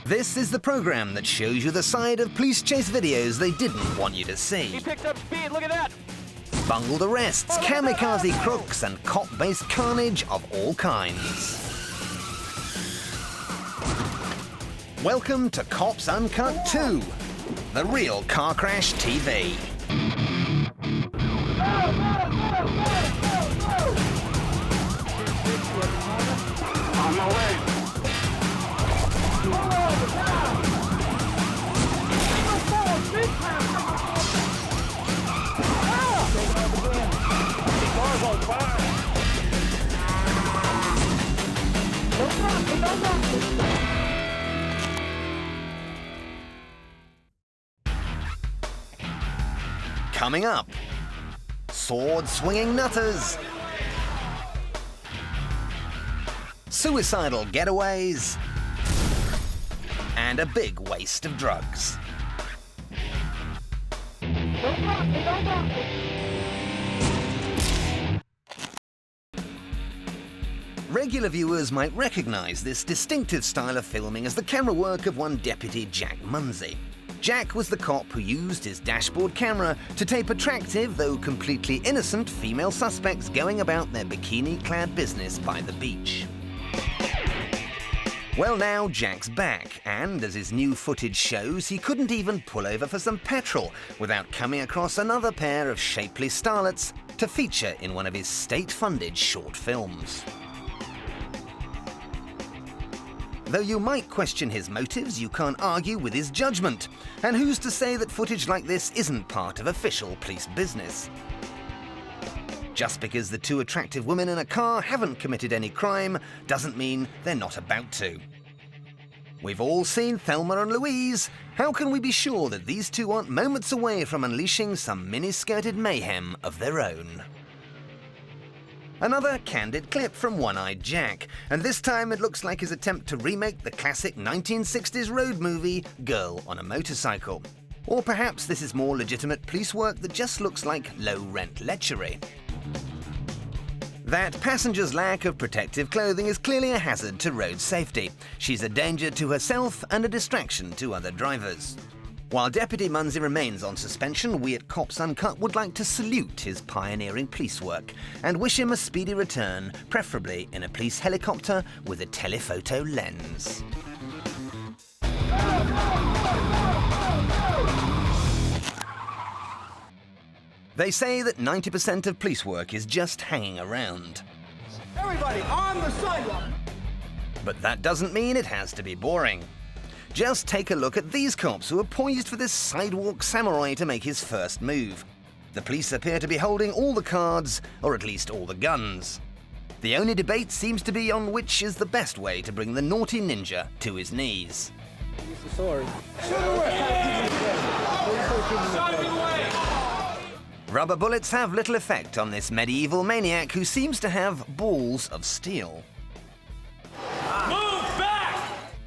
This is the program that shows you the side of police chase videos they didn't want you to see. He picked up speed, look at that! Bungled arrests, kamikaze crooks, and cop-based carnage of all kinds. Welcome to Cops Uncut 2, the real car crash TV. On my way. Car's on fire. Coming up, sword-swinging nutters, suicidal getaways, and a big waste of drugs. Regular viewers might recognize this distinctive style of filming as the camera work of one Deputy Jack Munsey. Jack was the cop who used his dashboard camera to tape attractive, though completely innocent, female suspects going about their bikini-clad business by the beach. Well, now Jack's back, and as his new footage shows, he couldn't even pull over for some petrol without coming across another pair of shapely starlets to feature in one of his state-funded short films. Though you might question his motives, you can't argue with his judgment. And who's to say that footage like this isn't part of official police business? Just because the two attractive women in a car haven't committed any crime doesn't mean they're not about to. We've all seen Thelma and Louise. How can we be sure that these two aren't moments away from unleashing some mini-skirted mayhem of their own? Another candid clip from One-Eyed Jack, and this time it looks like his attempt to remake the classic 1960s road movie, Girl on a Motorcycle. Or perhaps this is more legitimate police work that just looks like low-rent lechery. That passenger's lack of protective clothing is clearly a hazard to road safety. She's a danger to herself and a distraction to other drivers. While Deputy Munsey remains on suspension, we at Cops Uncut would like to salute his pioneering police work and wish him a speedy return, preferably in a police helicopter with a telephoto lens. They say that 90% of police work is just hanging around. Everybody on the sidewalk! But that doesn't mean it has to be boring. Just take a look at these cops who are poised for this sidewalk samurai to make his first move. The police appear to be holding all the cards, or at least all the guns. The only debate seems to be on which is the best way to bring the naughty ninja to his knees. Use the sword. Rubber bullets have little effect on this medieval maniac who seems to have balls of steel.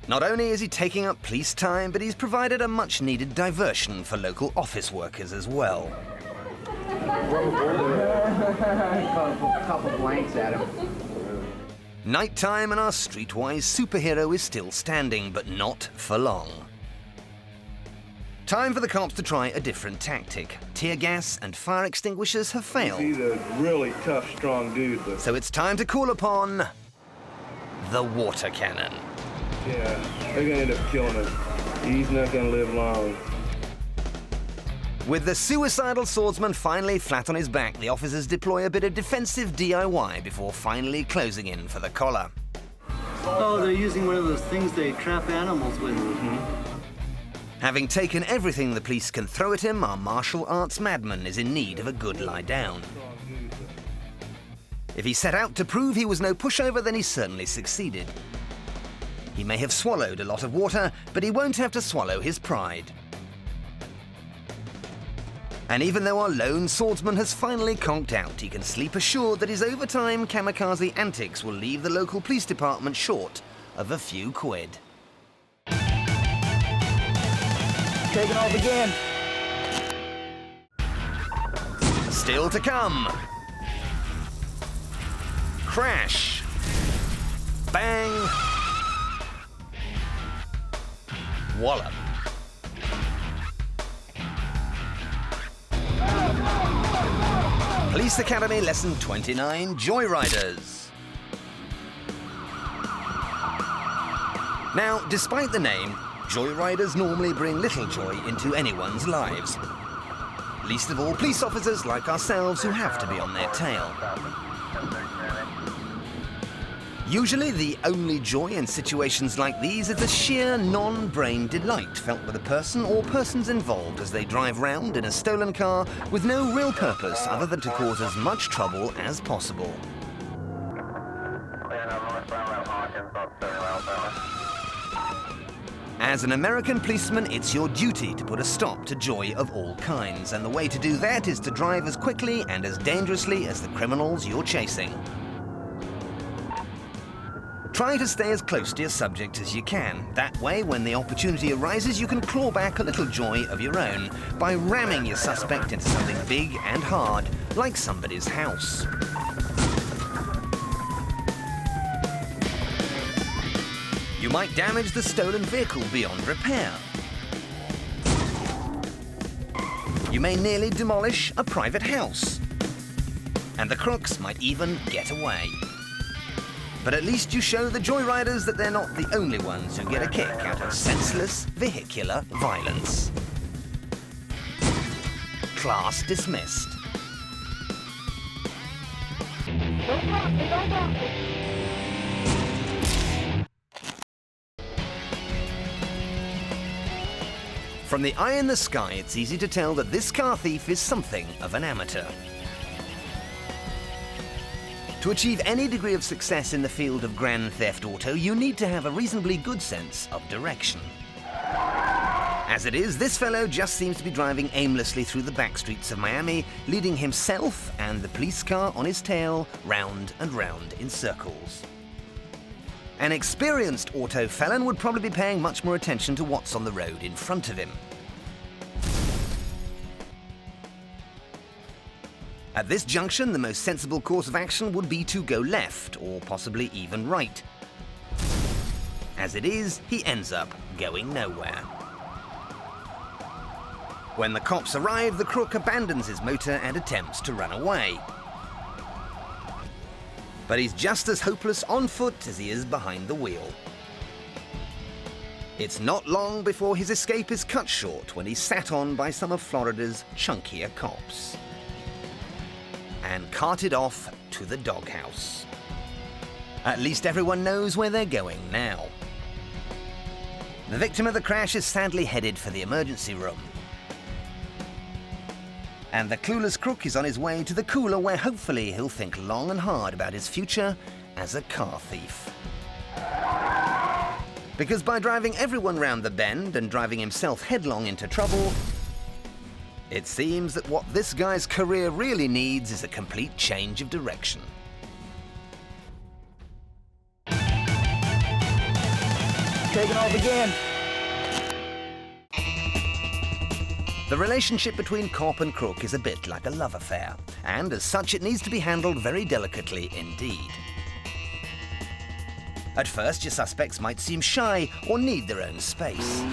Not only is he taking up police time, but he's provided a much-needed diversion for local office workers as well. A couple blanks at him. Nighttime and our streetwise superhero is still standing, but not for long. Time for the cops to try a different tactic. Tear gas and fire extinguishers have failed. He's a really tough, strong dude, but... So it's time to call upon the water cannon. Yeah, they're gonna end up killing him. He's not gonna live long. With the suicidal swordsman finally flat on his back, the officers deploy a bit of defensive DIY before finally closing in for the collar. Oh, they're using one of those things they trap animals with. Having taken everything the police can throw at him, our martial arts madman is in need of a good lie down. If he set out to prove he was no pushover, then he certainly succeeded. He may have swallowed a lot of water, but he won't have to swallow his pride. And even though our lone swordsman has finally conked out, he can sleep assured that his overtime kamikaze antics will leave the local police department short of a few quid. Taking off again. Still to come. Crash. Bang. wallop. Police Academy Lesson 29, Joyriders. Now, despite the name, joyriders normally bring little joy into anyone's lives. Least of all police officers like ourselves who have to be on their tail. Usually the only joy in situations like these is the sheer non-brain delight felt by the person or persons involved as they drive round in a stolen car with no real purpose other than to cause as much trouble as possible. As an American policeman, it's your duty to put a stop to joy of all kinds, and the way to do that is to drive as quickly and as dangerously as the criminals you're chasing. Try to stay as close to your subject as you can. That way, when the opportunity arises, you can claw back a little joy of your own by ramming your suspect into something big and hard, like somebody's house. You might damage the stolen vehicle beyond repair. You may nearly demolish a private house. And the crooks might even get away. But at least you show the joyriders that they're not the only ones who get a kick out of senseless vehicular violence. Class dismissed. From the eye in the sky, it's easy to tell that this car thief is something of an amateur. To achieve any degree of success in the field of grand theft auto, you need to have a reasonably good sense of direction. As it is, this fellow just seems to be driving aimlessly through the back streets of Miami, leading himself and the police car on his tail round and round in circles. An experienced auto felon would probably be paying much more attention to what's on the road in front of him. At this junction, the most sensible course of action would be to go left, or possibly even right. As it is, he ends up going nowhere. When the cops arrive, the crook abandons his motor and attempts to run away. But he's just as hopeless on foot as he is behind the wheel. It's not long before his escape is cut short when he's sat on by some of Florida's chunkier cops and carted off to the doghouse. At least everyone knows where they're going now. The victim of the crash is sadly headed for the emergency room. And the clueless crook is on his way to the cooler where hopefully he'll think long and hard about his future as a car thief. Because by driving everyone round the bend and driving himself headlong into trouble, it seems that what this guy's career really needs is a complete change of direction. Taking off again. The relationship between cop and crook is a bit like a love affair, and as such it needs to be handled very delicately indeed. At first, your suspects might seem shy or need their own space.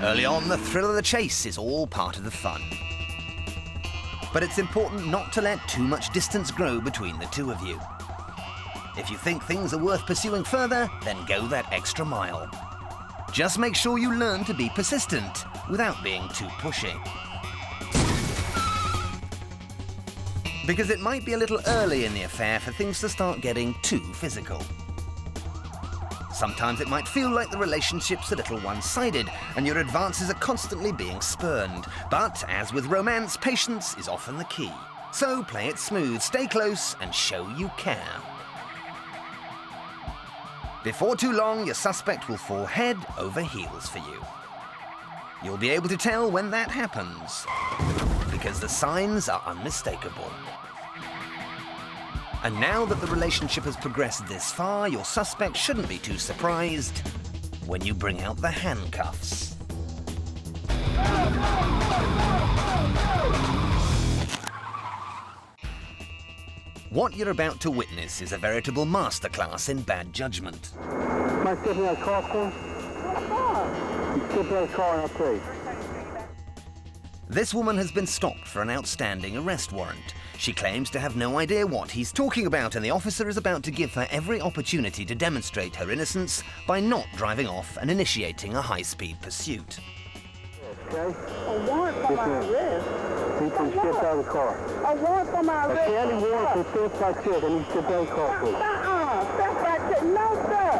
Early on, the thrill of the chase is all part of the fun. But it's important not to let too much distance grow between the two of you. If you think things are worth pursuing further, then go that extra mile. Just make sure you learn to be persistent without being too pushy. Because it might be a little early in the affair for things to start getting too physical. Sometimes it might feel like the relationship's a little one-sided and your advances are constantly being spurned. But as with romance, patience is often the key. So play it smooth, stay close, and show you care. Before too long, your suspect will fall head over heels for you. You'll be able to tell when that happens, because the signs are unmistakable. And now that the relationship has progressed this far, your suspect shouldn't be too surprised when you bring out the handcuffs. What you're about to witness is a veritable masterclass in bad judgment. Might give me a call, please. Get that car and I'll tell you. This woman has been stopped for an outstanding arrest warrant. She claims to have no idea what he's talking about, and the officer is about to give her every opportunity to demonstrate her innocence by not driving off and initiating a high-speed pursuit. Okay? A warrant for my arrest? You can get out of the car. A warrant for my arrest? A candy warrant for things like this, and you get out of the car, please. That's like that. No, sir.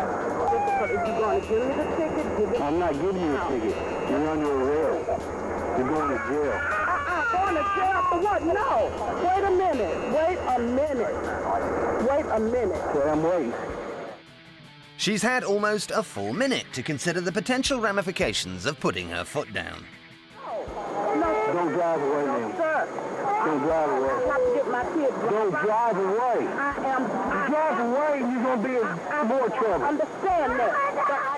If you're going to give me the ticket, give it. I'm not giving you a ticket. You're under arrest. You're going to jail. Going to jail for what? No. Wait a minute. Wait a minute. Wait a minute. Okay, I'm waiting. She's had almost a full minute to consider the potential ramifications of putting her foot down. No. Don't drive away, ma'am. Sir. Don't drive away. I have to get my kids. Don't drive away. I am. You drive away and you're going to be in more trouble. Understand that.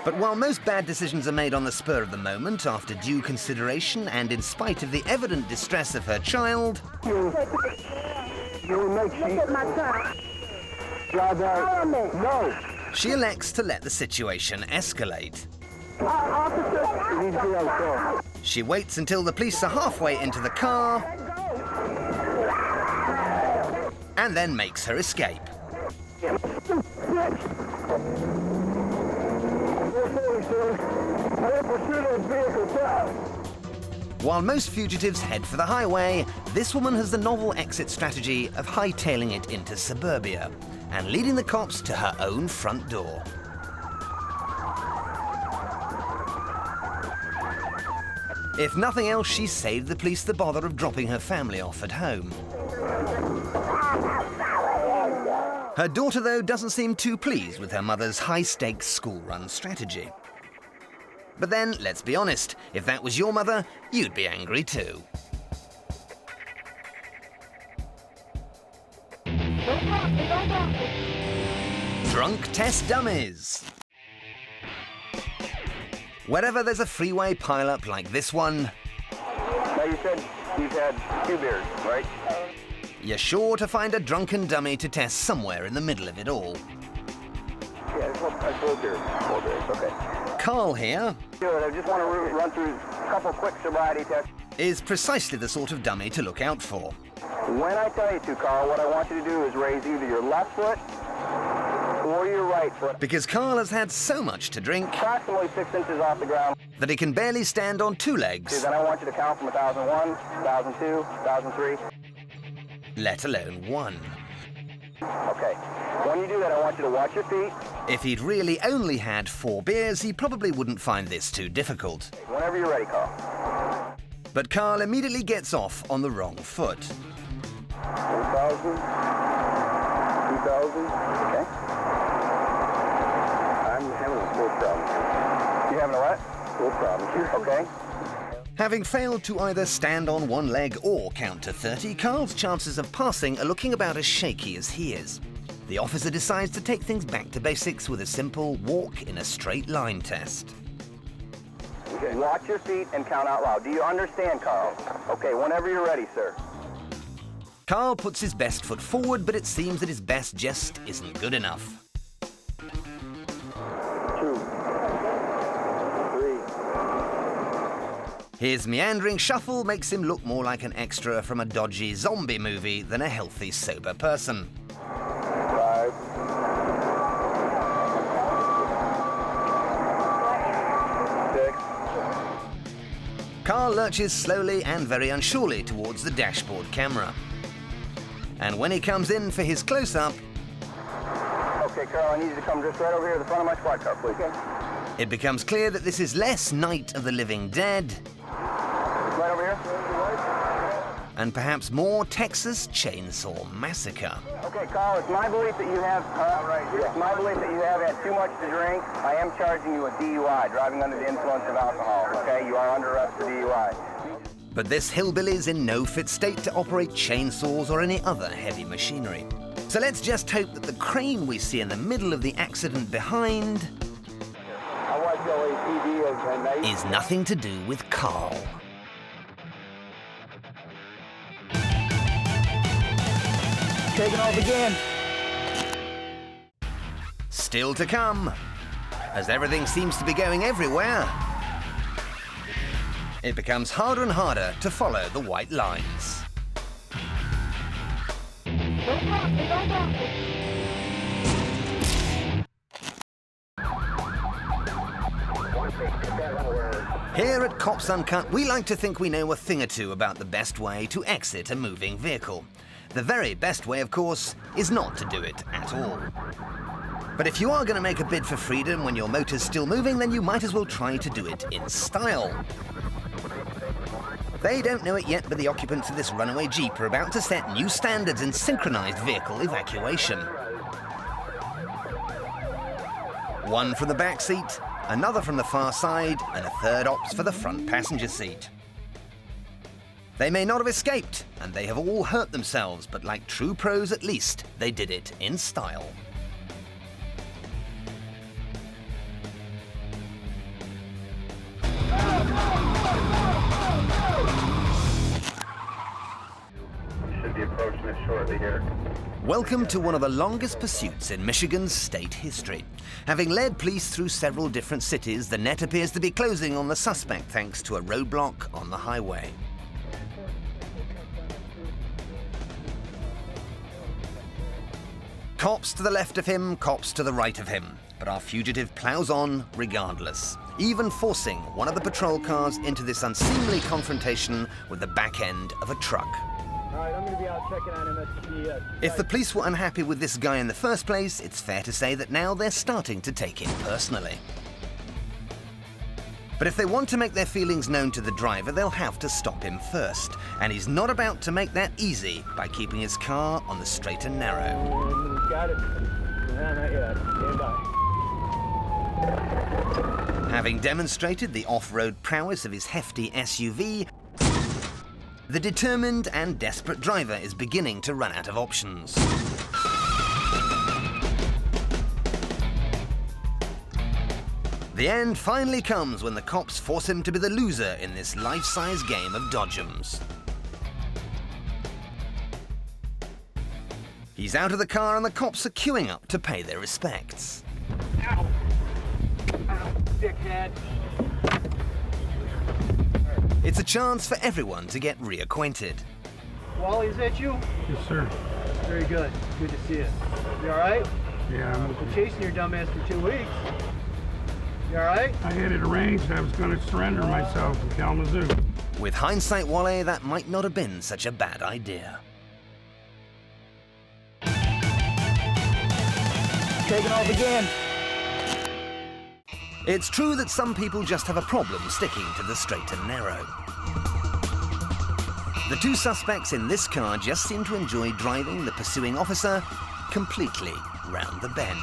But while most bad decisions are made on the spur of the moment, after due consideration and in spite of the evident distress of her child, You will make Look she at my time. drive out. Follow me. No. she elects to let the situation escalate. Officer. You need to get out of the car. She waits until the police are halfway into the car and then makes her escape. While most fugitives head for the highway, this woman has the novel exit strategy of hightailing it into suburbia and leading the cops to her own front door. If nothing else, she saved the police the bother of dropping her family off at home. Her daughter, though, doesn't seem too pleased with her mother's high-stakes school-run strategy. But then, let's be honest, if that was your mother, you'd be angry too. Drunk test dummies. Wherever there's a freeway pileup like this one, Now, you said you've had 2 beers, right? you're sure to find a drunken dummy to test somewhere in the middle of it all. Yeah, I 4 beers. 4 beers, okay. Carl here Good, I just want to run through a couple quick sobriety tests. is precisely the sort of dummy to look out for. When I tell you to, Carl, what I want you to do is raise either your left foot or your right foot Because Carl has had so much to drink approximately 6 inches off the ground. that he can barely stand on 2 legs, Then I want you to count from 1,001, 1,002, 1,003. let alone 1. Okay. When you do that, I want you to watch your feet. If he'd really only had 4 beers, he probably wouldn't find this too difficult. Whenever you're ready, Carl. But Carl immediately gets off on the wrong foot. 1,000, 2,000. Okay. I'm having a full problem. You having a what? Full problem. Okay. Having failed to either stand on 1 leg or count to 30, Carl's chances of passing are looking about as shaky as he is. The officer decides to take things back to basics with a simple walk in a straight line test. Okay. Watch your feet and count out loud. Do you understand, Carl? Okay, whenever you're ready, sir. Carl puts his best foot forward, but it seems that his best just isn't good enough. 2, 3. His meandering shuffle makes him look more like an extra from a dodgy zombie movie than a healthy, sober person. 5. 6. Carl lurches slowly and very unsurely towards the dashboard camera. And when he comes in for his close-up, Okay, Carl, I need you to come just right over here to the front of my squad car, please. Okay. it becomes clear that this is less Night of the Living Dead Right over here. and perhaps more Texas Chainsaw Massacre. Okay, Carl, it's my belief that you have, It's my belief that you have had too much to drink. I am charging you a DUI, driving under the influence of alcohol, okay? You are under arrest for DUI. But this hillbilly's in no fit state to operate chainsaws or any other heavy machinery. So let's just hope that the crane we see in the middle of the accident behind I watch LAPD and they... is nothing to do with Carl. Taking off again. Still to come, as everything seems to be going everywhere, it becomes harder and harder to follow the white lines. Here at Cops Uncut, we like to think we know a thing or two about the best way to exit a moving vehicle. The very best way, of course, is not to do it at all. But if you are going to make a bid for freedom when your motor's still moving, then you might as well try to do it in style. They don't know it yet, but the occupants of this runaway Jeep are about to set new standards in synchronized vehicle evacuation. One from the back seat, another from the far side, and a third opts for the front passenger seat. They may not have escaped, and they have all hurt themselves, but like true pros at least, they did it in style. Should be approaching it shortly here. Welcome to one of the longest pursuits in Michigan's state history. Having led police through several different cities, the net appears to be closing on the suspect thanks to a roadblock on the highway. Cops to the left of him, cops to the right of him. But our fugitive plows on regardless, even forcing one of the patrol cars into this unseemly confrontation with the back end of a truck. All right, I'm going to be out checking on him at the... If the police were unhappy with this guy in the first place, it's fair to say that now they're starting to take it personally. But if they want to make their feelings known to the driver, they'll have to stop him first. And he's not about to make that easy by keeping his car on the straight and narrow. Got it. No, not yet. Stand by. Having demonstrated the off-road prowess of his hefty SUV, the determined and desperate driver is beginning to run out of options. The end finally comes when the cops force him to be the loser in this life-size game of dodgems. He's out of the car and the cops are queuing up to pay their respects. Ow! Ow, dickhead! It's a chance for everyone to get reacquainted. Wally, is that you? Yes, sir. Very good. Good to see you. You all right? Yeah, I'm Been okay. chasing your dumbass for 2 weeks. You all right? I had it arranged. I was going to surrender myself in Kalamazoo. With hindsight, Wally, that might not have been such a bad idea. Taking off again. It's true that some people just have a problem sticking to the straight and narrow. The two suspects in this car just seem to enjoy driving the pursuing officer completely round the bend.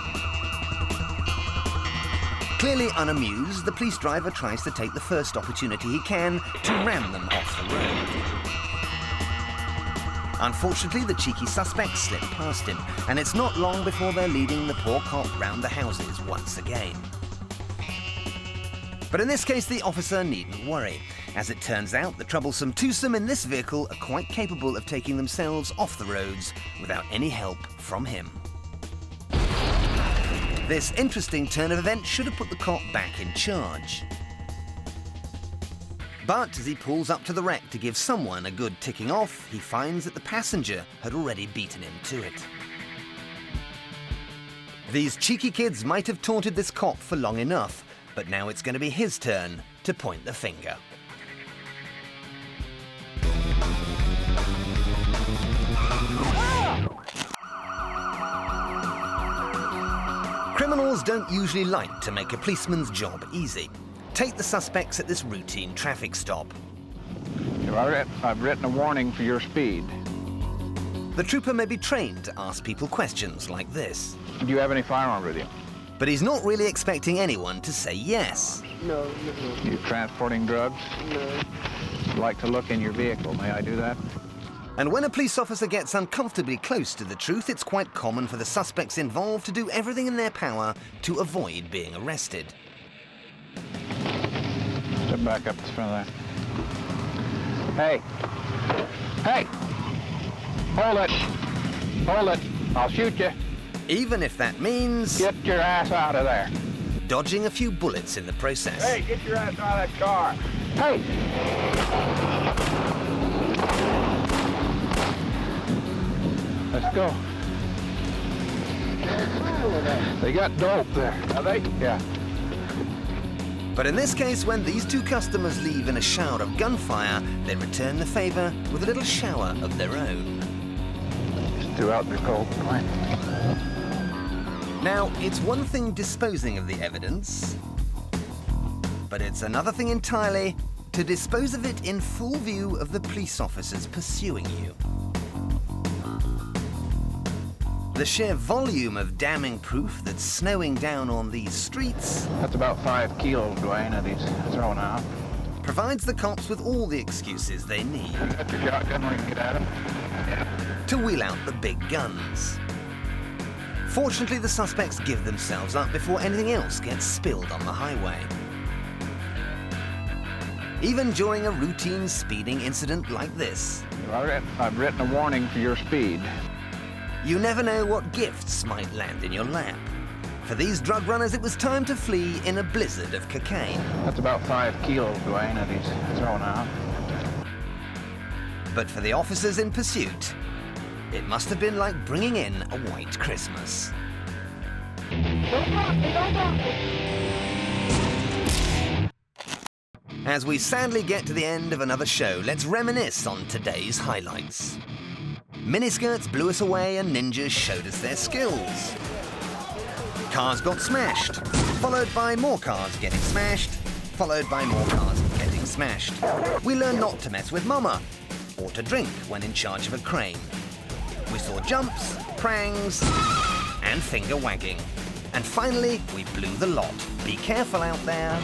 Clearly unamused, the police driver tries to take the first opportunity he can to ram them off the road. Unfortunately, the cheeky suspects slip past him, and it's not long before they're leading the poor cop round the houses once again. But in this case, the officer needn't worry. As it turns out, the troublesome twosome in this vehicle are quite capable of taking themselves off the roads without any help from him. This interesting turn of events should have put the cop back in charge. But as he pulls up to the wreck to give someone a good ticking off, he finds that the passenger had already beaten him to it. These cheeky kids might have taunted this cop for long enough, but now it's going to be his turn to point the finger. Criminals don't usually like to make a policeman's job easy. Take the suspects at this routine traffic stop. I've written a warning for your speed. The trooper may be trained to ask people questions like this, Do you have any firearms with you? but he's not really expecting anyone to say yes. No. You transporting drugs? No. I'd like to look in your vehicle. May I do that? And when a police officer gets uncomfortably close to the truth, it's quite common for the suspects involved to do everything in their power to avoid being arrested. Step back up to the front of that. Hey! Hey! Hold it! Hold it! I'll shoot you. Even if that means Get your ass out of there. dodging a few bullets in the process. Hey, get your ass out of that car. Hey! Let's go. They got dope there. Are they? Yeah. But in this case, when these two customers leave in a shower of gunfire, they return the favor with a little shower of their own. Just threw out their cold plan. Now, it's one thing disposing of the evidence, but it's another thing entirely to dispose of it in full view of the police officers pursuing you. The sheer volume of damning proof that's snowing down on these streets That's about 5 kilos, Dwayne, that he's throwing out. provides the cops with all the excuses they need Got your shotgun where you can get at him? to wheel out the big guns. Fortunately, the suspects give themselves up before anything else gets spilled on the highway. Even during a routine speeding incident like this, I've written a warning for your speed. you never know what gifts might land in your lap. For these drug runners, it was time to flee in a blizzard of cocaine. That's about 5 kilos, Dwayne, that he's throwing out. But for the officers in pursuit, it must have been like bringing in a white Christmas. As we sadly get to the end of another show, let's reminisce on today's highlights. Miniskirts blew us away and ninjas showed us their skills. Cars got smashed, followed by more cars getting smashed, followed by more cars getting smashed. We learned not to mess with mama, or to drink when in charge of a crane. We saw jumps, prangs, and finger wagging. And finally, we blew the lot. Be careful out there.